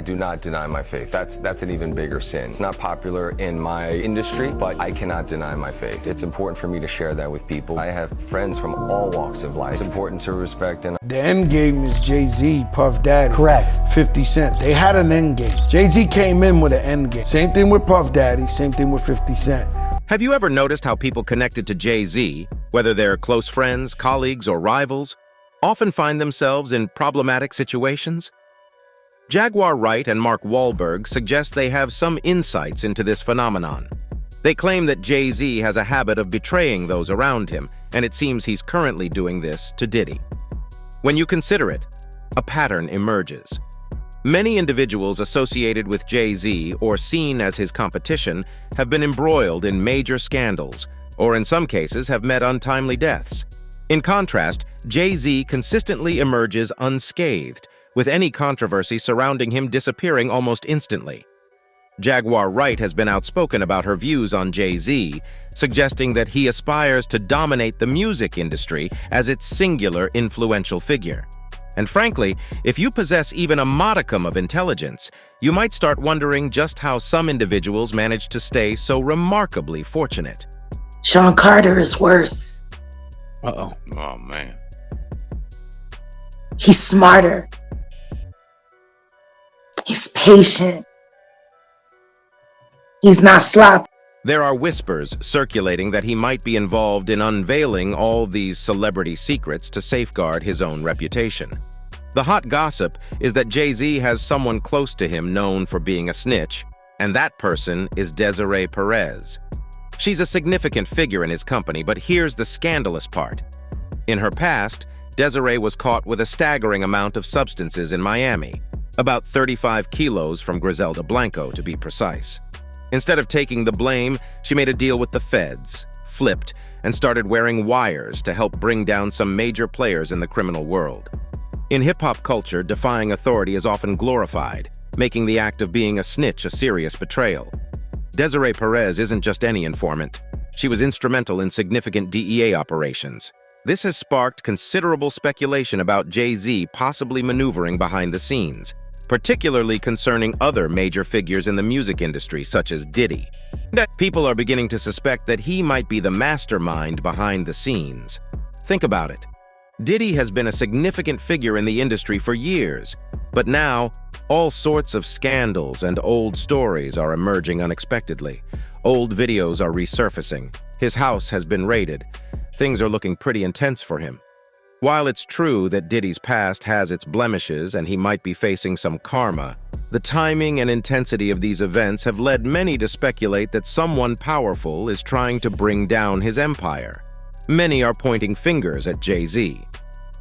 do not deny my faith. That's an even bigger sin. It's not popular in my industry, but I cannot deny my faith. It's important for me to share that with people. I have friends from all walks of life. It's important to respect and... The end game is Jay-Z, Puff Daddy. Correct. 50 Cent. They had an end game. Jay-Z came in with an end game. Same thing with Puff Daddy, same thing with 50 Cent. Have you ever noticed how people connected to Jay-Z, whether they're close friends, colleagues, or rivals, often find themselves in problematic situations? Jaguar Wright and Mark Wahlberg suggest they have some insights into this phenomenon. They claim that Jay-Z has a habit of betraying those around him, and it seems he's currently doing this to Diddy. When you consider it, a pattern emerges. Many individuals associated with Jay-Z or seen as his competition have been embroiled in major scandals, or in some cases have met untimely deaths. In contrast, Jay-Z consistently emerges unscathed, with any controversy surrounding him disappearing almost instantly. Jaguar Wright has been outspoken about her views on Jay-Z, suggesting that he aspires to dominate the music industry as its singular influential figure. And frankly, if you possess even a modicum of intelligence, you might start wondering just how some individuals manage to stay so remarkably fortunate. Sean Carter is worse. Uh-oh. Oh, man. He's smarter. He's patient. He's not sloppy. There are whispers circulating that he might be involved in unveiling all these celebrity secrets to safeguard his own reputation. The hot gossip is that Jay-Z has someone close to him known for being a snitch, and that person is Desiree Perez. She's a significant figure in his company, but here's the scandalous part. In her past, Desiree was caught with a staggering amount of substances in Miami, about 35 kilos from Griselda Blanco to be precise. Instead of taking the blame, she made a deal with the feds, flipped, and started wearing wires to help bring down some major players in the criminal world. In hip-hop culture, defying authority is often glorified, making the act of being a snitch a serious betrayal. Desiree Perez isn't just any informant. She was instrumental in significant DEA operations. This has sparked considerable speculation about Jay-Z possibly maneuvering behind the scenes, particularly concerning other major figures in the music industry, such as Diddy. People are beginning to suspect that he might be the mastermind behind the scenes. Think about it. Diddy has been a significant figure in the industry for years, but now all sorts of scandals and old stories are emerging unexpectedly. Old videos are resurfacing. His house has been raided. Things are looking pretty intense for him. While it's true that Diddy's past has its blemishes and he might be facing some karma, the timing and intensity of these events have led many to speculate that someone powerful is trying to bring down his empire. Many are pointing fingers at Jay-Z.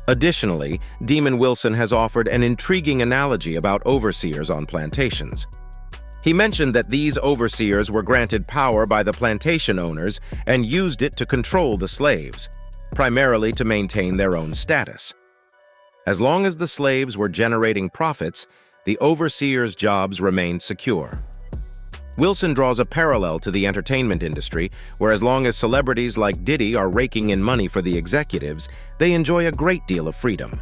Additionally, Demon Wilson has offered an intriguing analogy about overseers on plantations. He mentioned that these overseers were granted power by the plantation owners and used it to control the slaves, primarily to maintain their own status. As long as the slaves were generating profits, the overseers' jobs remained secure. Wilson draws a parallel to the entertainment industry, where as long as celebrities like Diddy are raking in money for the executives, they enjoy a great deal of freedom.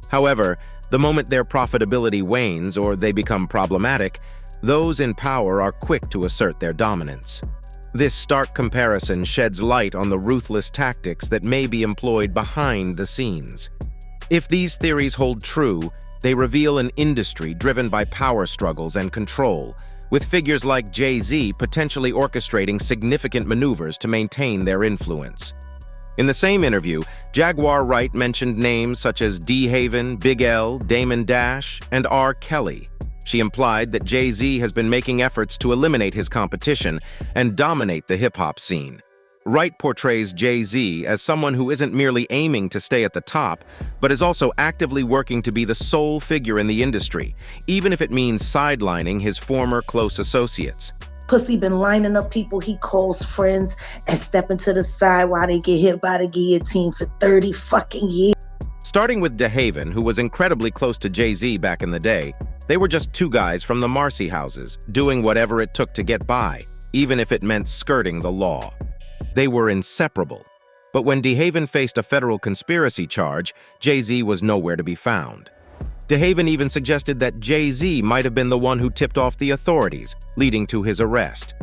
However, the moment their profitability wanes or they become problematic, those in power are quick to assert their dominance. This stark comparison sheds light on the ruthless tactics that may be employed behind the scenes. If these theories hold true, they reveal an industry driven by power struggles and control, with figures like Jay-Z potentially orchestrating significant maneuvers to maintain their influence. In the same interview, Jaguar Wright mentioned names such as D-Haven, Big L, Damon Dash, and R. Kelly. She implied that Jay-Z has been making efforts to eliminate his competition and dominate the hip-hop scene. Wright portrays Jay-Z as someone who isn't merely aiming to stay at the top, but is also actively working to be the sole figure in the industry, even if it means sidelining his former close associates. Pussy been lining up people he calls friends and stepping to the side while they get hit by the guillotine for 30 fucking years. Starting with DeHaven, who was incredibly close to Jay-Z back in the day, they were just two guys from the Marcy houses, doing whatever it took to get by, even if it meant skirting the law. They were inseparable. But when DeHaven faced a federal conspiracy charge, Jay-Z was nowhere to be found. DeHaven even suggested that Jay-Z might have been the one who tipped off the authorities, leading to his arrest.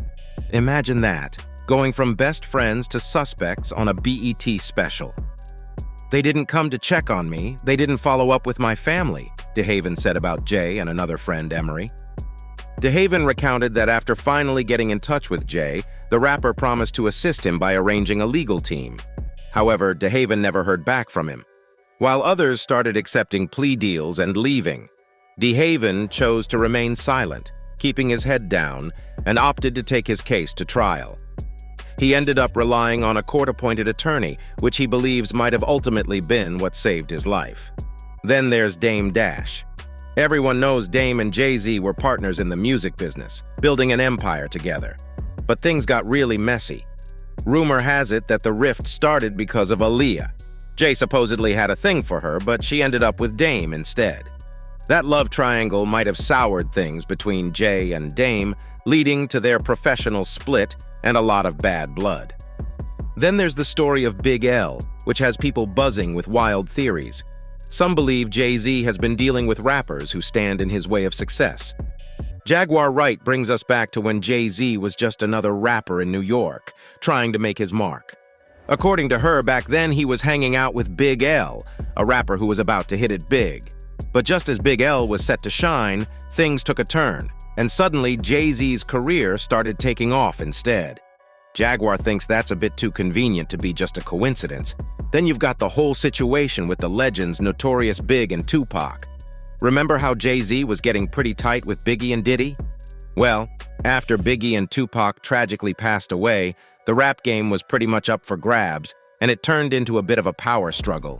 Imagine that, going from best friends to suspects on a BET special. "They didn't come to check on me, they didn't follow up with my family," DeHaven said about Jay and another friend, Emery. DeHaven recounted that after finally getting in touch with Jay, the rapper promised to assist him by arranging a legal team. However, DeHaven never heard back from him. While others started accepting plea deals and leaving, DeHaven chose to remain silent, keeping his head down, and opted to take his case to trial. He ended up relying on a court-appointed attorney, which he believes might have ultimately been what saved his life. Then there's Dame Dash. Everyone knows Dame and Jay-Z were partners in the music business, building an empire together. But things got really messy. Rumor has it that the rift started because of Aaliyah. Jay supposedly had a thing for her, but she ended up with Dame instead. That love triangle might have soured things between Jay and Dame, leading to their professional split and a lot of bad blood. Then there's the story of Big L, which has people buzzing with wild theories. Some believe Jay-Z has been dealing with rappers who stand in his way of success. Jaguar Wright brings us back to when Jay-Z was just another rapper in New York, trying to make his mark. According to her, back then he was hanging out with Big L, a rapper who was about to hit it big. But just as Big L was set to shine, things took a turn, and suddenly Jay-Z's career started taking off instead. Jaguar thinks that's a bit too convenient to be just a coincidence. Then you've got the whole situation with the legends Notorious Big and Tupac. Remember how Jay-Z was getting pretty tight with Biggie and Diddy? Well, after Biggie and Tupac tragically passed away, the rap game was pretty much up for grabs, and it turned into a bit of a power struggle.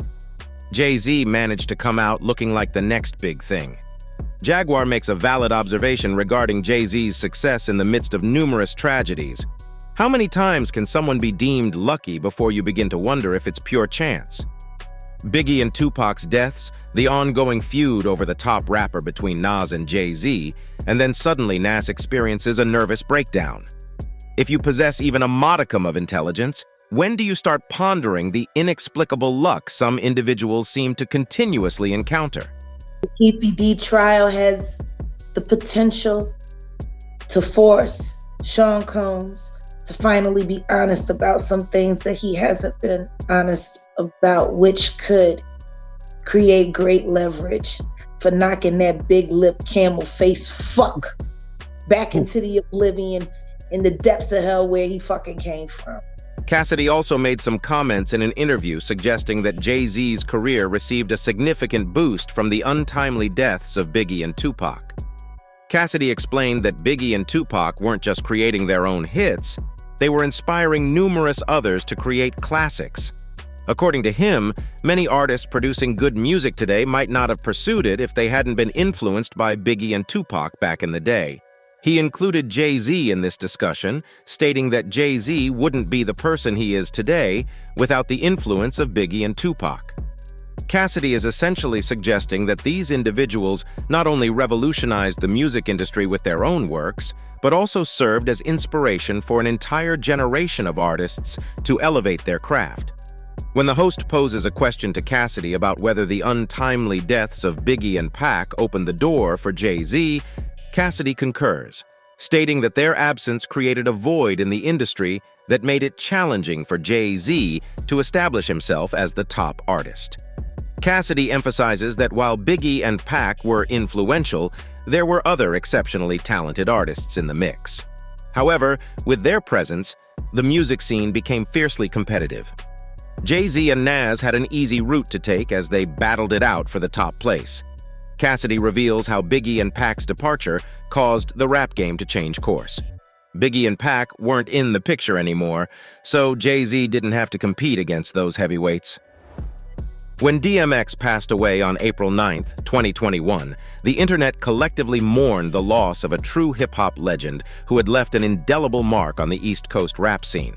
Jay-Z managed to come out looking like the next big thing. Jaguar makes a valid observation regarding Jay-Z's success in the midst of numerous tragedies. How many times can someone be deemed lucky before you begin to wonder if it's pure chance? Biggie and Tupac's deaths, the ongoing feud over the top rapper between Nas and Jay-Z, and then suddenly Nas experiences a nervous breakdown. If you possess even a modicum of intelligence, when do you start pondering the inexplicable luck some individuals seem to continuously encounter? The PPD trial has the potential to force Sean Combs to finally be honest about some things that he hasn't been honest about, which could create great leverage for knocking that big lip camel face fuck back into the oblivion in the depths of hell where he fucking came from. Cassidy also made some comments in an interview suggesting that Jay-Z's career received a significant boost from the untimely deaths of Biggie and Tupac. Cassidy explained that Biggie and Tupac weren't just creating their own hits, they were inspiring numerous others to create classics. According to him, many artists producing good music today might not have pursued it if they hadn't been influenced by Biggie and Tupac back in the day. He included Jay-Z in this discussion, stating that Jay-Z wouldn't be the person he is today without the influence of Biggie and Tupac. Cassidy is essentially suggesting that these individuals not only revolutionized the music industry with their own works, but also served as inspiration for an entire generation of artists to elevate their craft. When the host poses a question to Cassidy about whether the untimely deaths of Biggie and Pac opened the door for Jay-Z, Cassidy concurs, stating that their absence created a void in the industry that made it challenging for Jay-Z to establish himself as the top artist. Cassidy emphasizes that while Biggie and Pac were influential, there were other exceptionally talented artists in the mix. However, with their presence, the music scene became fiercely competitive. Jay-Z and Nas had an easy route to take as they battled it out for the top place. Cassidy reveals how Biggie and Pac's departure caused the rap game to change course. Biggie and Pac weren't in the picture anymore, so Jay-Z didn't have to compete against those heavyweights. When DMX passed away on April 9, 2021, the internet collectively mourned the loss of a true hip-hop legend who had left an indelible mark on the East Coast rap scene.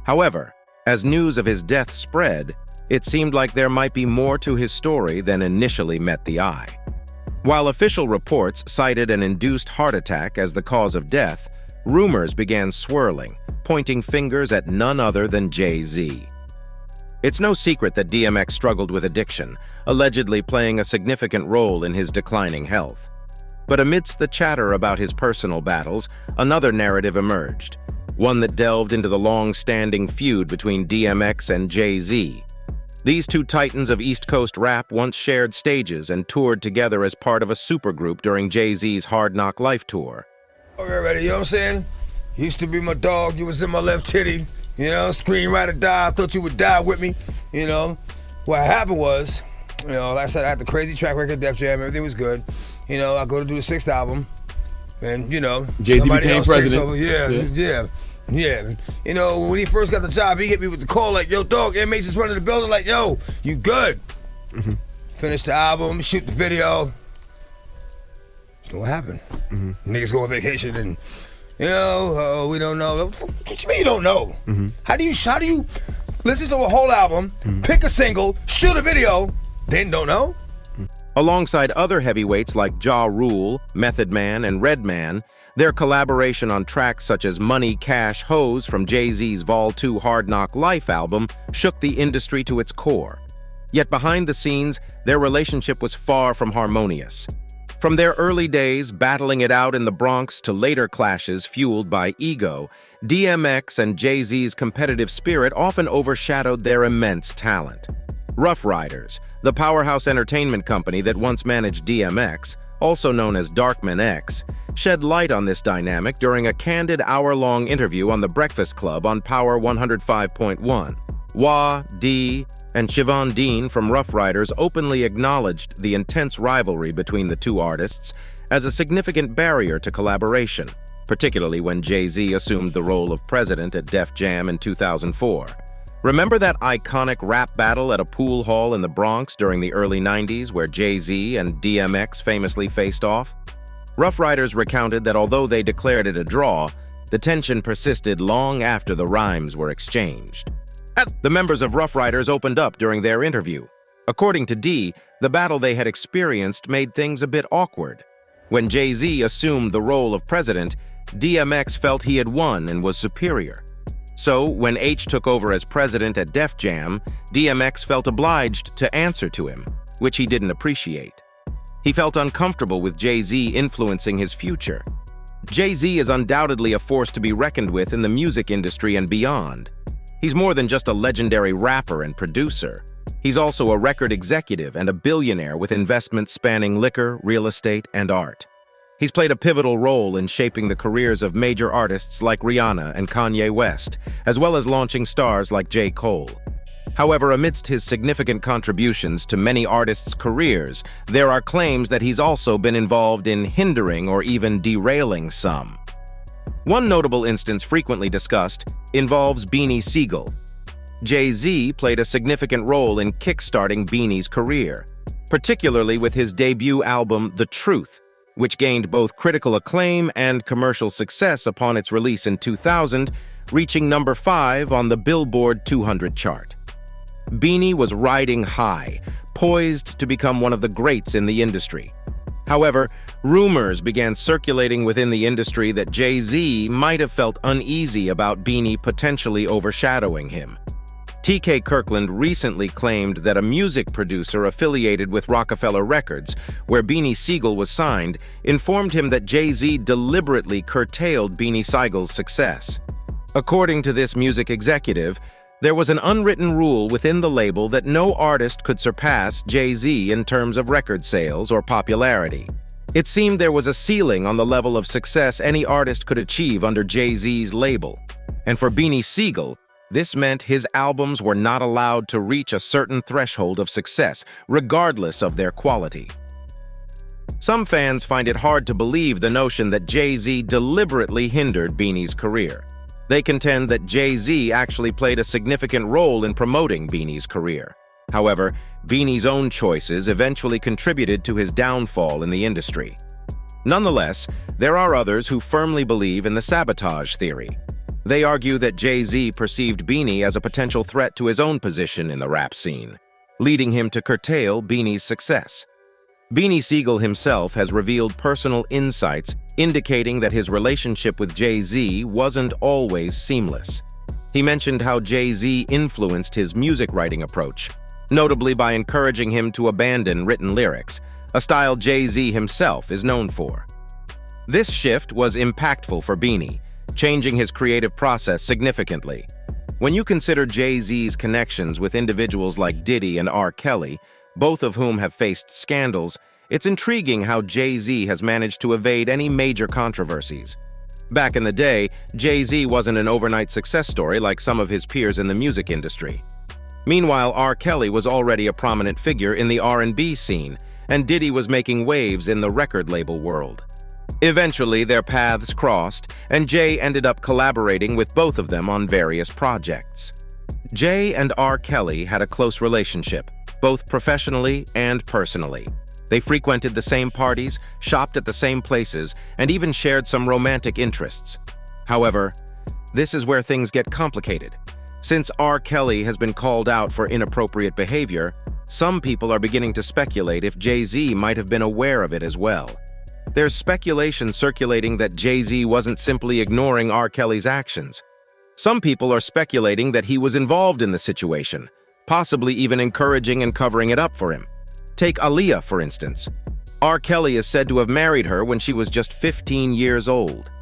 However, as news of his death spread, it seemed like there might be more to his story than initially met the eye. While official reports cited an induced heart attack as the cause of death, rumors began swirling, pointing fingers at none other than Jay-Z. It's no secret that DMX struggled with addiction, allegedly playing a significant role in his declining health. But amidst the chatter about his personal battles, another narrative emerged, one that delved into the long-standing feud between DMX and Jay-Z. These two titans of East Coast rap once shared stages and toured together as part of a supergroup during Jay-Z's Hard Knock Life tour. Okay, ready, you know what I'm saying? You used to be my dog, you was in my left titty, you know, screenwriter die, I thought you would die with me, you know. What happened was, you know, like I said, I had the crazy track record, Def Jam, everything was good. You know, I go to do the 6th album, and, you know, Jay-Z somebody became else president. takes over. Yeah. You know, when he first got the job, he hit me with the call like, yo, dog, inmates is running the building, like, yo, you good? Finish the album, shoot the video. What happened? Niggas go on vacation and, you know, we don't know. What you mean you don't know? How do you listen to a whole album, pick a single, shoot a video, then don't know? Alongside other heavyweights like Ja Rule, Method Man, and Redman, their collaboration on tracks such as Money, Cash, Hoes from Jay-Z's Vol. 2 Hard Knock Life album shook the industry to its core. Yet behind the scenes, their relationship was far from harmonious. From their early days battling it out in the Bronx to later clashes fueled by ego, DMX and Jay-Z's competitive spirit often overshadowed their immense talent. Rough Riders, the powerhouse entertainment company that once managed DMX, also known as Darkman X, shed light on this dynamic during a candid hour-long interview on The Breakfast Club on Power 105.1. Wah, D, and Siobhan Dean from Rough Riders openly acknowledged the intense rivalry between the two artists as a significant barrier to collaboration, particularly when Jay-Z assumed the role of president at Def Jam in 2004. Remember that iconic rap battle at a pool hall in the Bronx during the early 90s where Jay-Z and DMX famously faced off? Rough Riders recounted that although they declared it a draw, the tension persisted long after the rhymes were exchanged. The members of Rough Riders opened up during their interview. According to D, the battle they had experienced made things a bit awkward. When Jay-Z assumed the role of president, DMX felt he had won and was superior. So, when H took over as president at Def Jam, DMX felt obliged to answer to him, which he didn't appreciate. He felt uncomfortable with Jay-Z influencing his future. Jay-Z is undoubtedly a force to be reckoned with in the music industry and beyond. He's more than just a legendary rapper and producer. He's also a record executive and a billionaire with investments spanning liquor, real estate, and art. He's played a pivotal role in shaping the careers of major artists like Rihanna and Kanye West, as well as launching stars like J. Cole. However, amidst his significant contributions to many artists' careers, there are claims that he's also been involved in hindering or even derailing some. One notable instance frequently discussed involves Beanie Sigel. Jay-Z played a significant role in kickstarting Beanie's career, particularly with his debut album, The Truth, which gained both critical acclaim and commercial success upon its release in 2000, reaching number 5 on the Billboard 200 chart. Beanie was riding high, poised to become one of the greats in the industry. However, rumors began circulating within the industry that Jay-Z might have felt uneasy about Beanie potentially overshadowing him. T.K. Kirkland recently claimed that a music producer affiliated with Rockefeller Records, where Beanie Sigel was signed, informed him that Jay-Z deliberately curtailed Beanie Sigel's success. According to this music executive, there was an unwritten rule within the label that no artist could surpass Jay-Z in terms of record sales or popularity. It seemed there was a ceiling on the level of success any artist could achieve under Jay-Z's label. And for Beanie Sigel, this meant his albums were not allowed to reach a certain threshold of success, regardless of their quality. Some fans find it hard to believe the notion that Jay-Z deliberately hindered Beanie's career. They contend that Jay-Z actually played a significant role in promoting Beanie's career. However, Beanie's own choices eventually contributed to his downfall in the industry. Nonetheless, there are others who firmly believe in the sabotage theory. They argue that Jay-Z perceived Beanie as a potential threat to his own position in the rap scene, leading him to curtail Beanie's success. Beanie Sigel himself has revealed personal insights indicating that his relationship with Jay-Z wasn't always seamless. He mentioned how Jay-Z influenced his music writing approach, notably by encouraging him to abandon written lyrics, a style Jay-Z himself is known for. This shift was impactful for Beanie, changing his creative process significantly. When you consider Jay-Z's connections with individuals like Diddy and R. Kelly, both of whom have faced scandals, it's intriguing how Jay-Z has managed to evade any major controversies. Back in the day, Jay-Z wasn't an overnight success story like some of his peers in the music industry. Meanwhile, R. Kelly was already a prominent figure in the R&B scene, and Diddy was making waves in the record label world. Eventually, their paths crossed, and Jay ended up collaborating with both of them on various projects. Jay and R. Kelly had a close relationship, both professionally and personally. They frequented the same parties, shopped at the same places, and even shared some romantic interests. However, this is where things get complicated. Since R. Kelly has been called out for inappropriate behavior, some people are beginning to speculate if Jay-Z might have been aware of it as well. There's speculation circulating that Jay-Z wasn't simply ignoring R. Kelly's actions. Some people are speculating that he was involved in the situation, possibly even encouraging and covering it up for him. Take Aaliyah, for instance. R. Kelly is said to have married her when she was just 15 years old.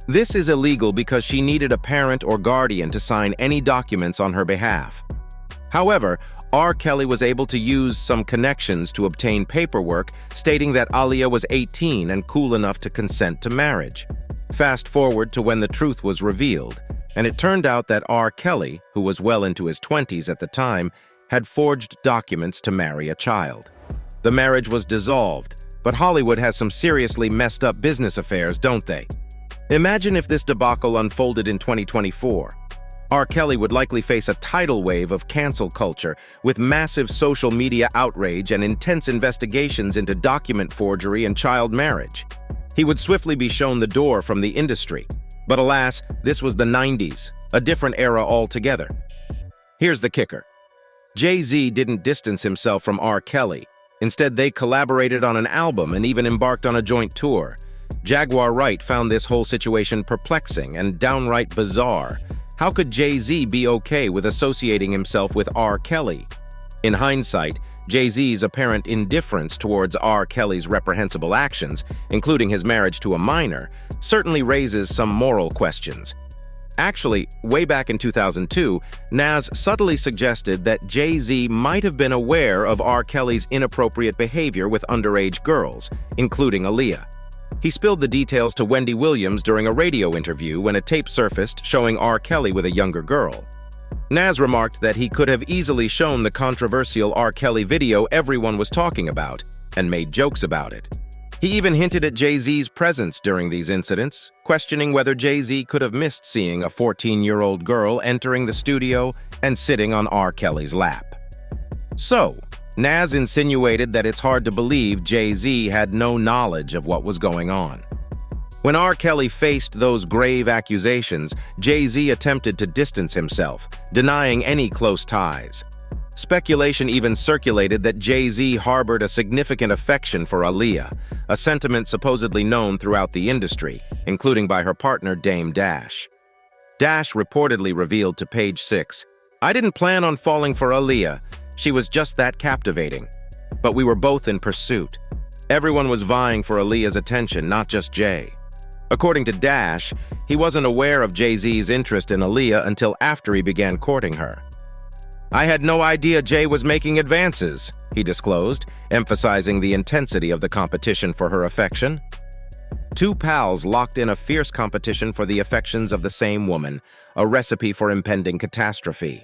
This is illegal because she needed a parent or guardian to sign any documents on her behalf. However, R. Kelly was able to use some connections to obtain paperwork stating that Aaliyah was 18 and cool enough to consent to marriage. Fast forward to when the truth was revealed, and it turned out that R. Kelly, who was well into his 20s at the time, had forged documents to marry a child. The marriage was dissolved, but Hollywood has some seriously messed up business affairs, don't they? Imagine if this debacle unfolded in 2024. R. Kelly would likely face a tidal wave of cancel culture with massive social media outrage and intense investigations into document forgery and child marriage. He would swiftly be shown the door from the industry. But alas, this was the 90s, a different era altogether. Here's the kicker. Jay-Z didn't distance himself from R. Kelly. Instead, they collaborated on an album and even embarked on a joint tour. Jaguar Wright found this whole situation perplexing and downright bizarre. How could Jay-Z be okay with associating himself with R. Kelly? In hindsight, Jay-Z's apparent indifference towards R. Kelly's reprehensible actions, including his marriage to a minor, certainly raises some moral questions. Actually, way back in 2002, Nas subtly suggested that Jay-Z might have been aware of R. Kelly's inappropriate behavior with underage girls, including Aaliyah. He spilled the details to Wendy Williams during a radio interview when a tape surfaced showing R. Kelly with a younger girl. Nas remarked that he could have easily shown the controversial R. Kelly video everyone was talking about, and made jokes about it. He even hinted at Jay-Z's presence during these incidents, questioning whether Jay-Z could have missed seeing a 14-year-old girl entering the studio and sitting on R. Kelly's lap. So, Nas insinuated that it's hard to believe Jay-Z had no knowledge of what was going on. When R. Kelly faced those grave accusations, Jay-Z attempted to distance himself, denying any close ties. Speculation even circulated that Jay-Z harbored a significant affection for Aaliyah, a sentiment supposedly known throughout the industry, including by her partner Dame Dash. Dash reportedly revealed to Page 6, "I didn't plan on falling for Aaliyah. She was just that captivating. But we were both in pursuit. Everyone was vying for Aaliyah's attention, not just Jay." According to Dash, he wasn't aware of Jay-Z's interest in Aaliyah until after he began courting her. "I had no idea Jay was making advances," he disclosed, emphasizing the intensity of the competition for her affection. Two pals locked in a fierce competition for the affections of the same woman, a recipe for impending catastrophe.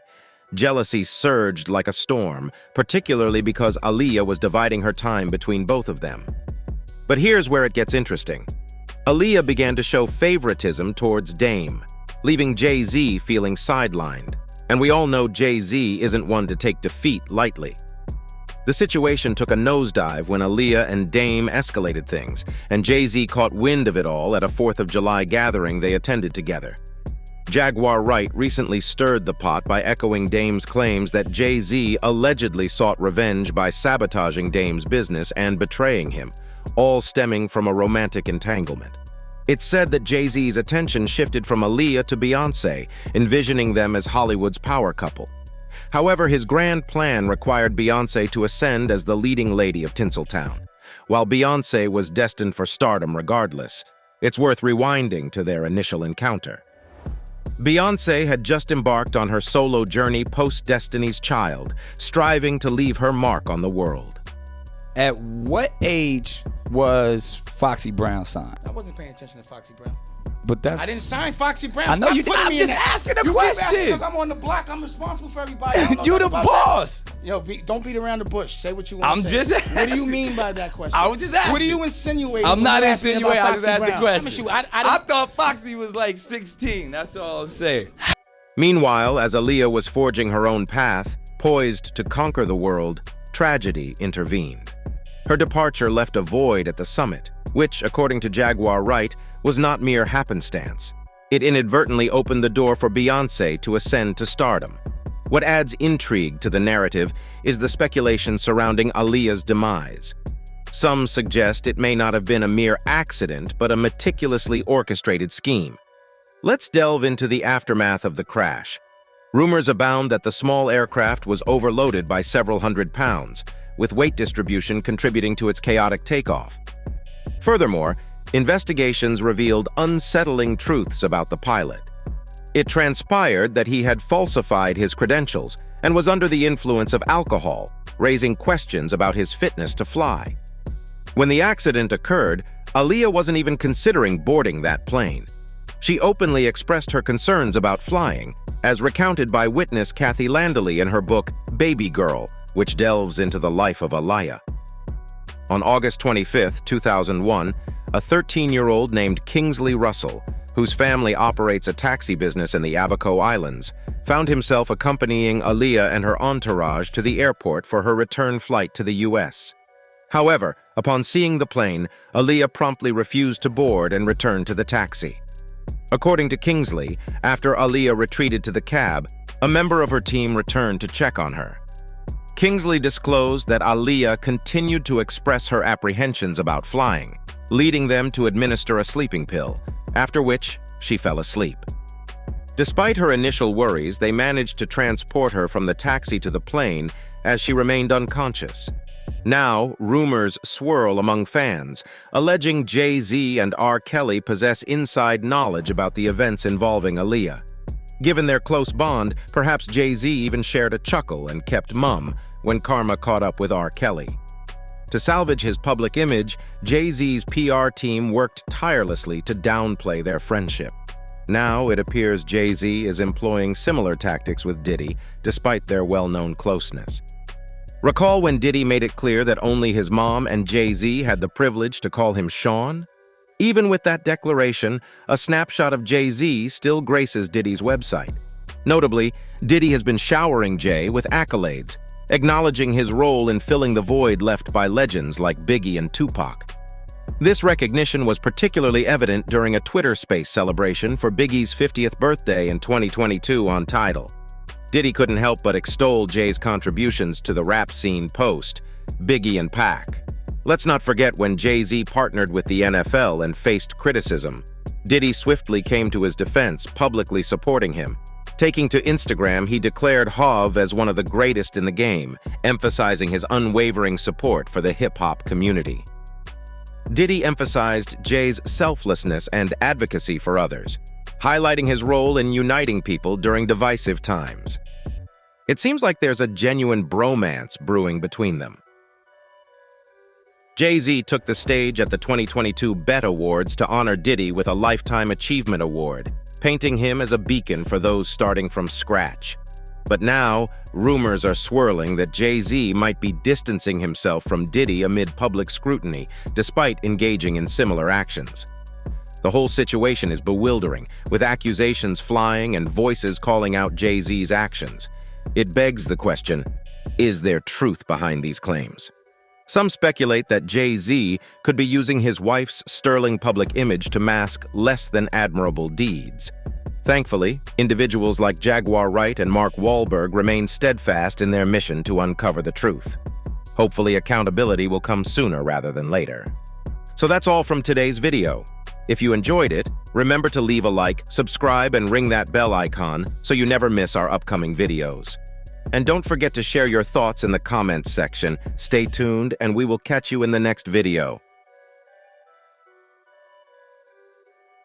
Jealousy surged like a storm, particularly because Aaliyah was dividing her time between both of them. But here's where it gets interesting. Aaliyah began to show favoritism towards Dame, leaving Jay-Z feeling sidelined. And we all know Jay-Z isn't one to take defeat lightly. The situation took a nosedive when Aaliyah and Dame escalated things, and Jay-Z caught wind of it all at a 4th of July gathering they attended together. Jaguar Wright recently stirred the pot by echoing Dame's claims that Jay-Z allegedly sought revenge by sabotaging Dame's business and betraying him, all stemming from a romantic entanglement. It's said that Jay-Z's attention shifted from Aaliyah to Beyoncé, envisioning them as Hollywood's power couple. However, his grand plan required Beyoncé to ascend as the leading lady of Tinseltown. While Beyoncé was destined for stardom regardless, it's worth rewinding to their initial encounter. Beyoncé had just embarked on her solo journey post-Destiny's Child, striving to leave her mark on the world. At what age was Foxy Brown signed? I wasn't paying attention to Foxy Brown. But that's... I didn't sign Foxy Brown. I know Stop you. putting I'm me in just that. asking a You keep asking question. because I'm on the block. I'm responsible for everybody. I don't know You nothing the about boss. that. Yo, don't beat around the bush. Say what you want. I'm to say. just What do you asking. mean by that question? I was just asking. What are you insinuating? I'm when not you ask me insinuating. about I just Foxy asked the Brown? question. I thought Foxy was like 16. That's all I'm saying. Meanwhile, as Aaliyah was forging her own path, poised to conquer the world, tragedy intervened. Her departure left a void at the summit, which, according to Jaguar Wright, was not mere happenstance. It inadvertently opened the door for Beyoncé to ascend to stardom. What adds intrigue to the narrative is the speculation surrounding Aaliyah's demise. Some suggest it may not have been a mere accident, but a meticulously orchestrated scheme. Let's delve into the aftermath of the crash. Rumors abound that the small aircraft was overloaded by several hundred pounds, with weight distribution contributing to its chaotic takeoff. Furthermore, investigations revealed unsettling truths about the pilot. It transpired that he had falsified his credentials and was under the influence of alcohol, raising questions about his fitness to fly. When the accident occurred, Aaliyah wasn't even considering boarding that plane. She openly expressed her concerns about flying, as recounted by witness Kathy Landely in her book Baby Girl, which delves into the life of Aaliyah. On August 25, 2001, a 13-year-old named Kingsley Russell, whose family operates a taxi business in the Abaco Islands, found himself accompanying Aaliyah and her entourage to the airport for her return flight to the U.S. However, upon seeing the plane, Aaliyah promptly refused to board and returned to the taxi. According to Kingsley, after Aaliyah retreated to the cab, a member of her team returned to check on her. Kingsley disclosed that Aaliyah continued to express her apprehensions about flying, leading them to administer a sleeping pill, after which she fell asleep. Despite her initial worries, they managed to transport her from the taxi to the plane as she remained unconscious. Now, rumors swirl among fans, alleging Jay-Z and R. Kelly possess inside knowledge about the events involving Aaliyah. Given their close bond, perhaps Jay-Z even shared a chuckle and kept mum when karma caught up with R. Kelly. To salvage his public image, Jay-Z's PR team worked tirelessly to downplay their friendship. Now it appears Jay-Z is employing similar tactics with Diddy, despite their well-known closeness. Recall when Diddy made it clear that only his mom and Jay-Z had the privilege to call him Sean? Even with that declaration, a snapshot of Jay-Z still graces Diddy's website. Notably, Diddy has been showering Jay with accolades, acknowledging his role in filling the void left by legends like Biggie and Tupac. This recognition was particularly evident during a Twitter Space celebration for Biggie's 50th birthday in 2022 on Tidal. Diddy couldn't help but extol Jay's contributions to the rap scene post, Biggie and Pac. Let's not forget when Jay-Z partnered with the NFL and faced criticism. Diddy swiftly came to his defense, publicly supporting him. Taking to Instagram, he declared Hov as one of the greatest in the game, emphasizing his unwavering support for the hip-hop community. Diddy emphasized Jay's selflessness and advocacy for others, highlighting his role in uniting people during divisive times. It seems like there's a genuine bromance brewing between them. Jay-Z took the stage at the 2022 BET Awards to honor Diddy with a Lifetime Achievement Award, painting him as a beacon for those starting from scratch. But now, rumors are swirling that Jay-Z might be distancing himself from Diddy amid public scrutiny, despite engaging in similar actions. The whole situation is bewildering, with accusations flying and voices calling out Jay-Z's actions. It begs the question, is there truth behind these claims? Some speculate that Jay-Z could be using his wife's sterling public image to mask less than admirable deeds. Thankfully, individuals like Jaguar Wright and Mark Wahlberg remain steadfast in their mission to uncover the truth. Hopefully, accountability will come sooner rather than later. So that's all from today's video. If you enjoyed it, remember to leave a like, subscribe, and ring that bell icon so you never miss our upcoming videos. And don't forget to share your thoughts in the comments section. Stay tuned, and we will catch you in the next video.